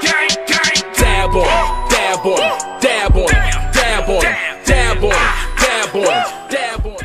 Dab on it, dab on it, dab on it, dab on it, dab on it, dab on it, dab on it.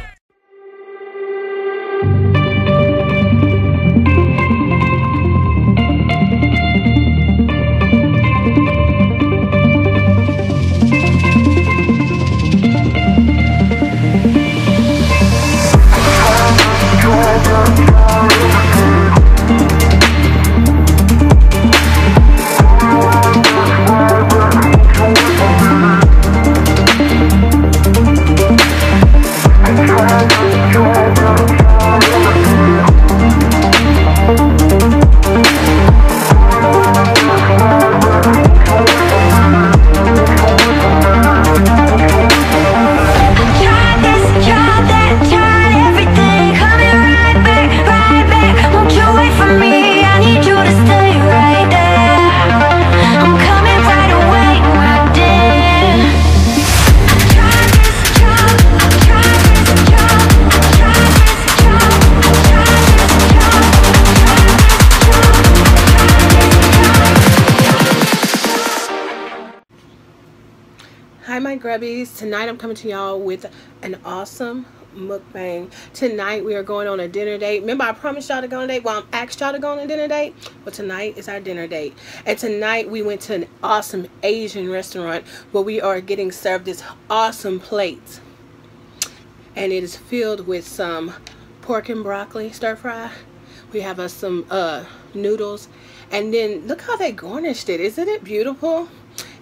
Hi my grubbies, tonight I'm coming to y'all with an awesome mukbang. Tonight we are going on a dinner date. Remember I promised y'all to go on a date? Well, I asked y'all to go on a dinner date, but tonight is our dinner date. And tonight we went to an awesome Asian restaurant where we are getting served this awesome plate. And it is filled with some pork and broccoli stir fry. We have some noodles, and then look how they garnished it. Isn't it beautiful?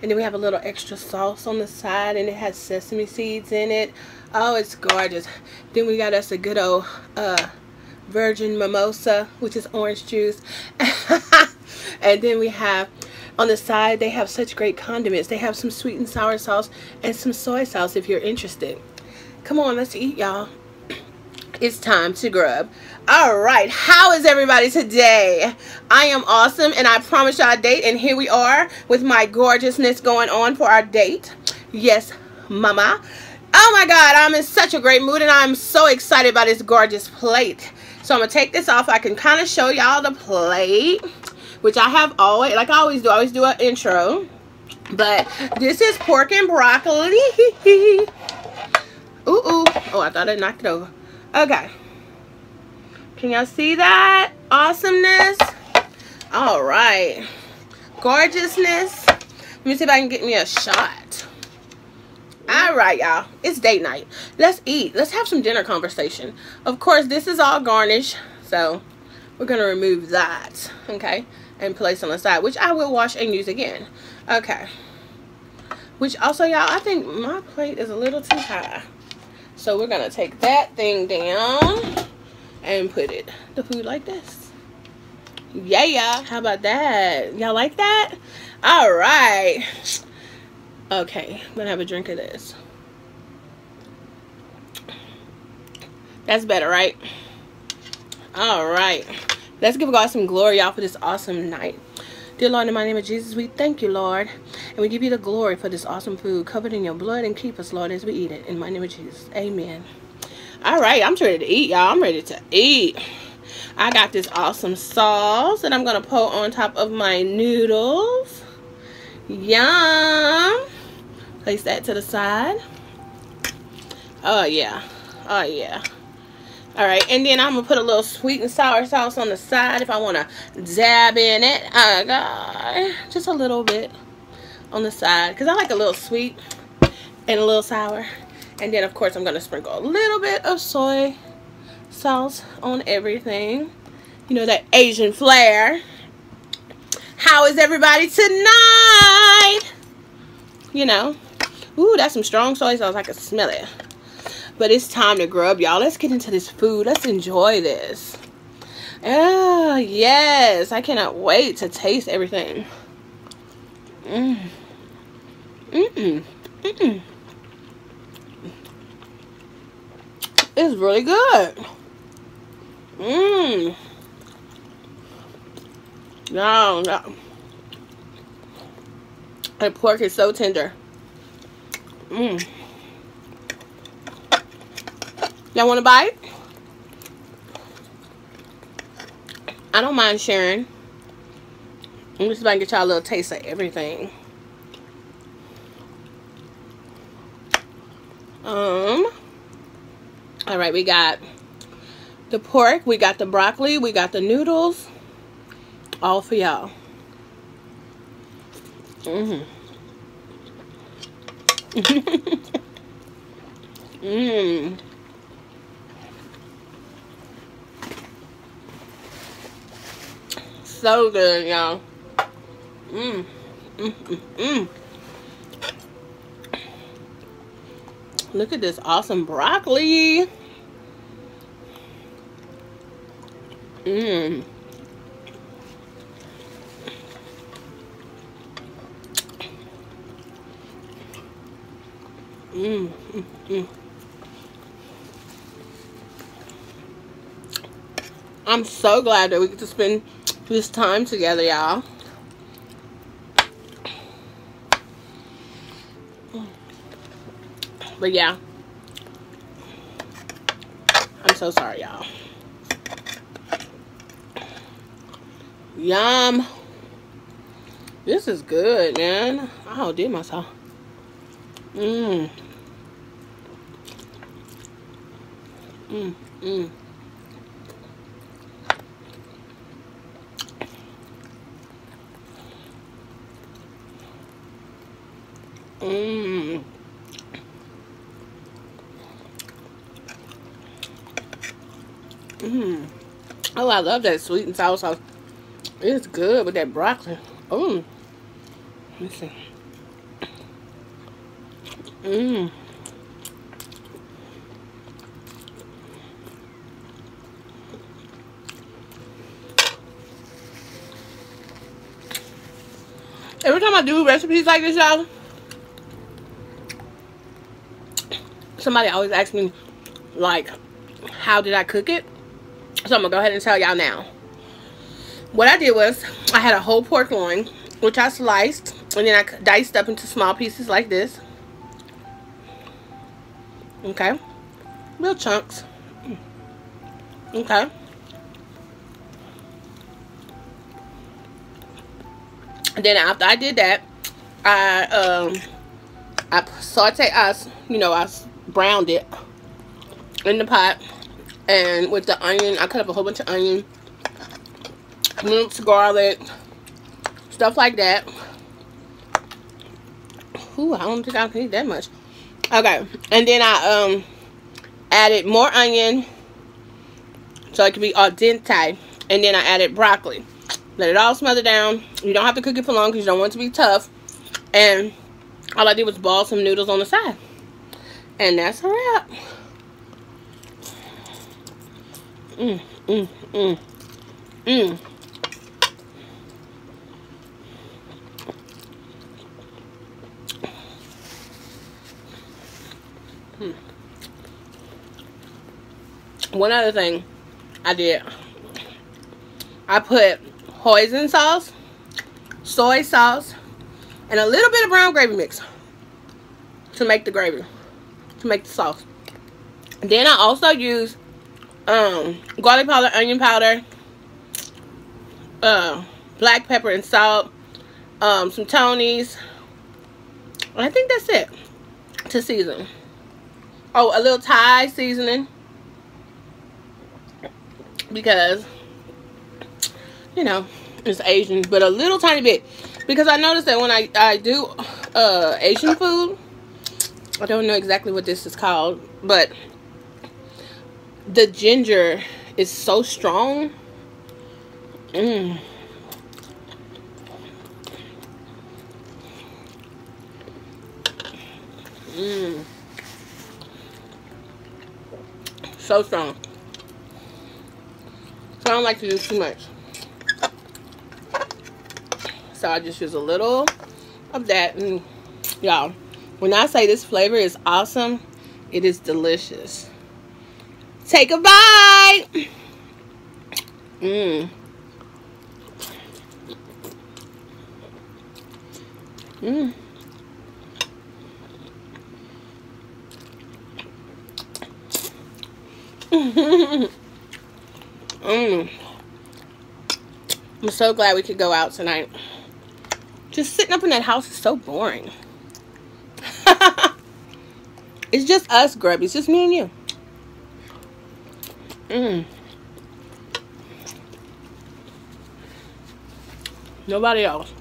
And then we have a little extra sauce on the side, and it has sesame seeds in it. Oh, it's gorgeous. Then we got us a good old virgin mimosa, which is orange juice. And then we have on the side, they have such great condiments. They have some sweet and sour sauce and some soy sauce if you're interested. Come on, let's eat, y'all. It's time to grub. All right, how is everybody today? I am awesome, and I promised y'all a date, and here we are with my gorgeousness going on for our date. Yes, mama. Oh my God, I'm in such a great mood, and I'm so excited about this gorgeous plate. So I'm gonna take this off. I can kind of show y'all the plate, which I have always, like I always do an intro. But this is pork and broccoli. Ooh, ooh. Oh, I thought I knocked it over. Okay. Can y'all see that? Awesomeness. All right. Gorgeousness. Let me see if I can get me a shot. All right, y'all. It's date night. Let's eat. Let's have some dinner conversation. Of course, this is all garnish. So, we're going to remove that. Okay? And place on the side, which I will wash and use again. Okay. Which also, y'all, I think my plate is a little too high. So we're going to take that thing down and put the food like this. Yeah. How about that? Y'all like that? All right. Okay. I'm going to have a drink of this. That's better, right? All right. Let's give God some glory, y'all, for this awesome night. Dear Lord, in the mighty name of Jesus, we thank you, Lord. And we give you the glory for this awesome food covered in your blood, and keep us, Lord, as we eat it. In the mighty name of Jesus. Amen. All right. I'm ready to eat, y'all. I'm ready to eat. I got this awesome sauce that I'm going to pour on top of my noodles. Yum. Place that to the side. Oh, yeah. Oh, yeah. All right, and then I'm going to put a little sweet and sour sauce on the side if I want to dab in it. Oh, God. Just a little bit on the side, because I like a little sweet and a little sour. And then, of course, I'm going to sprinkle a little bit of soy sauce on everything. You know, that Asian flair. How is everybody tonight? You know. Ooh, that's some strong soy sauce. I can smell it. But it's time to grub, y'all. Let's get into this food. Let's enjoy this. Oh, yes. I cannot wait to taste everything. It's really good. No. The pork is so tender. Y'all want a bite? I don't mind sharing. Let me see if I can get y'all a little taste of everything. Alright, we got the pork, we got the broccoli, we got the noodles. All for y'all. Mmm. Mmm. So good, y'all. Mmm. Mmm. Mmm. Look at this awesome broccoli. Mmm. Mmm. Mmm. I'm so glad that we get to spend this time together, y'all. But yeah, I'm so sorry, y'all. Yum. This is good, man. I outdid myself. Mmm. Mmm. Mmm. Mmm. Mmm. Oh, I love that sweet and sour sauce. It's good with that broccoli. Oh. Let me see. Mmm. Every time I do recipes like this, y'all, somebody always asks me, like, how did I cook it? So I'm gonna go ahead and tell y'all now. What I did was, I had a whole pork loin, which I sliced, and then I diced up into small pieces like this. Okay. Little chunks. Okay. And then after I did that, I browned it in the pot, and with the onion, I cut up a whole bunch of onion, minced garlic, stuff like that. Ooh, I don't think I can eat that much. Okay, and then I added more onion so it could be al dente, and then I added broccoli. Let it all smother down. You don't have to cook it for long because you don't want it to be tough. And all I did was boil some noodles on the side. And that's a wrap. Mmm, mmm, mmm, mmm. One other thing I did, I put hoisin sauce, soy sauce, and a little bit of brown gravy mix to make the gravy, to make the sauce. And then I also used garlic powder, onion powder, black pepper and salt, some Tony's. I think that's it to season. Oh, a little Thai seasoning, because, you know, it's Asian, but a little tiny bit, because I noticed that when I do Asian food, I don't know exactly what this is called, but the ginger is so strong. Mmm. Mmm. So strong. So I don't like to use too much. So I just use a little of that. And y'all, when I say this flavor is awesome, it is delicious. Take a bite. Mmm. Mmm. I'm so glad we could go out tonight. Just sitting up in that house is so boring. It's just us, Grub. It's just me and you. Nobody else.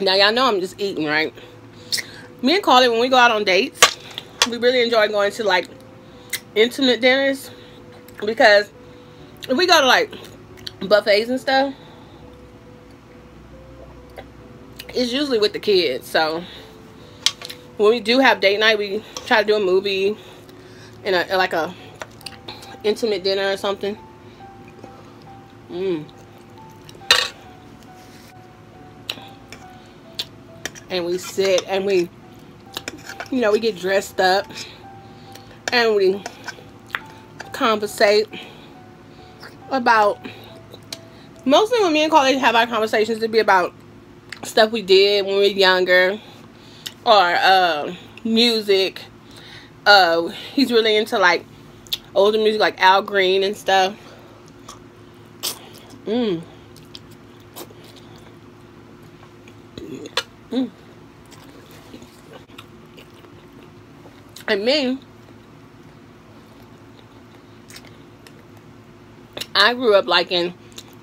Now, y'all know I'm just eating, right? Me and Carly, when we go out on dates, we really enjoy going to, like, intimate dinners. Because if we go to, like, buffets and stuff, it's usually with the kids. So, when we do have date night, we try to do a movie in like a intimate dinner or something. And we sit and we, you know, we get dressed up and we conversate about, mostly when me and Carly have our conversations, to be about stuff we did when we were younger, or music. He's really into like older music, like Al Green and stuff. And me, I grew up liking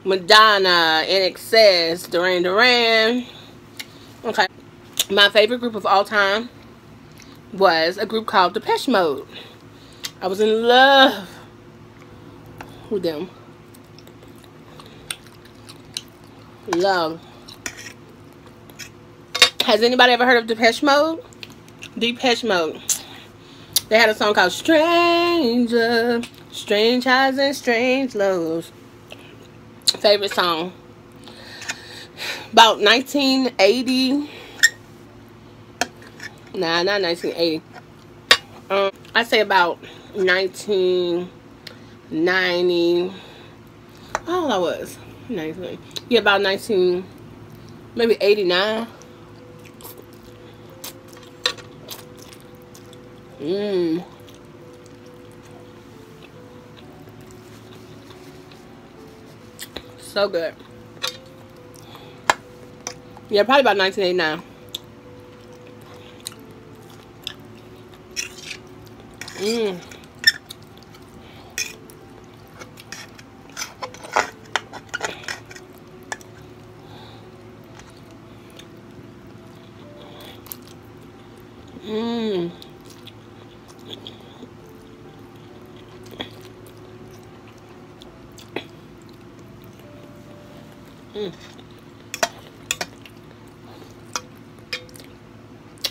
Madonna, NXS, Duran Duran. Okay. My favorite group of all time was a group called Depeche Mode. I was in love with them. Love. Has anybody ever heard of Depeche Mode? Depeche Mode. They had a song called Stranger, Strange Highs and Strange Lows. Favorite song. About 1980. Nah, not 1980. I say about 1990. How old I was? 19. Yeah, about 19, maybe 89. So good. Yeah, probably about 1989.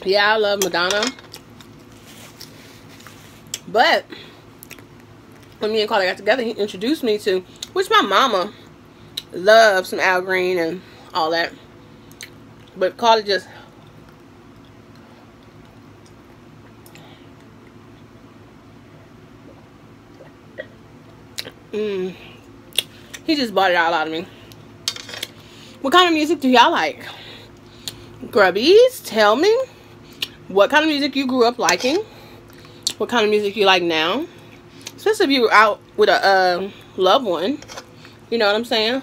Yeah, I love Madonna. But when me and Carly got together, he introduced me to, which my mama loves some Al Green and all that. But Carly just, he just bought it all out of me. What kind of music do y'all like? Grubbies, tell me what kind of music you grew up liking. What kind of music you like now. Especially if you were out with a loved one. You know what I'm saying?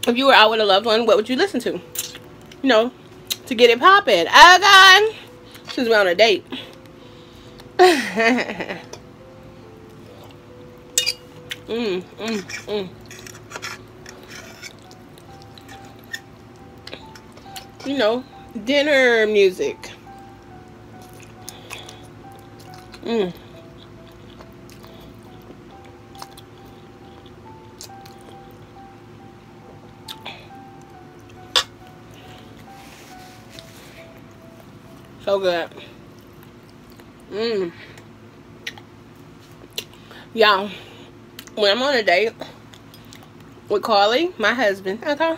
If you were out with a loved one, what would you listen to? You know, to get it poppin'. Oh God, since we're on a date. You know, dinner music. So good. Y'all, when I'm on a date with Carly, my husband, okay,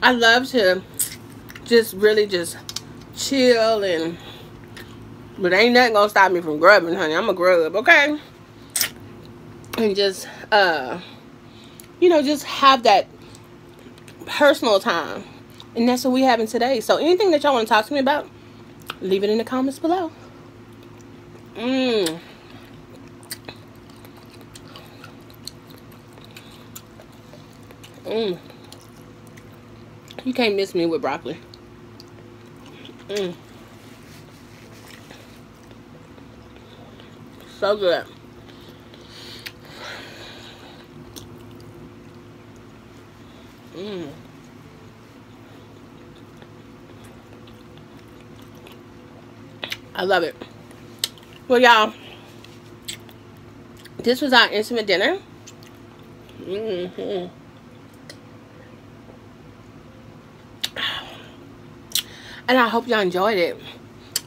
I love to just really just chill, and but ain't nothing gonna stop me from grubbing, honey. I'm a grub, okay? And just you know, just have that personal time And that's what we having today. So anything that y'all want to talk to me about, leave it in the comments below. Mmm. Mmm. You can't miss me with broccoli. Mmm. So good. Mmm. I love it. Well, y'all, this was our intimate dinner. Mm-hmm. And I hope y'all enjoyed it.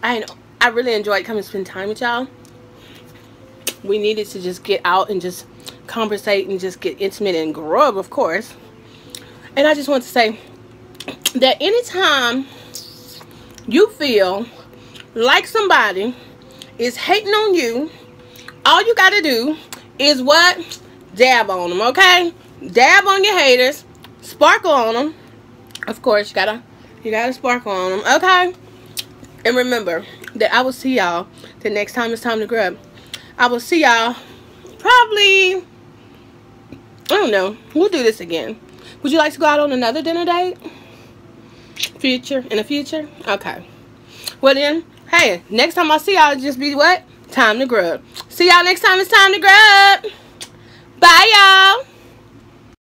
I really enjoyed coming to spend time with y'all. We needed to just get out and just conversate and just get intimate and grub, of course. And I just want to say that anytime you feel like somebody is hating on you, all you gotta do is what? Dab on them, okay? Dab on your haters, sparkle on them. Of course, you gotta sparkle on them, okay? And remember that I will see y'all the next time it's time to grub. I will see y'all probably, I don't know, we'll do this again. Would you like to go out on another dinner date? In the future? Okay. Well then, hey, next time I see y'all, it'll just be what? Time to grub. See y'all next time it's time to grub. Bye, y'all.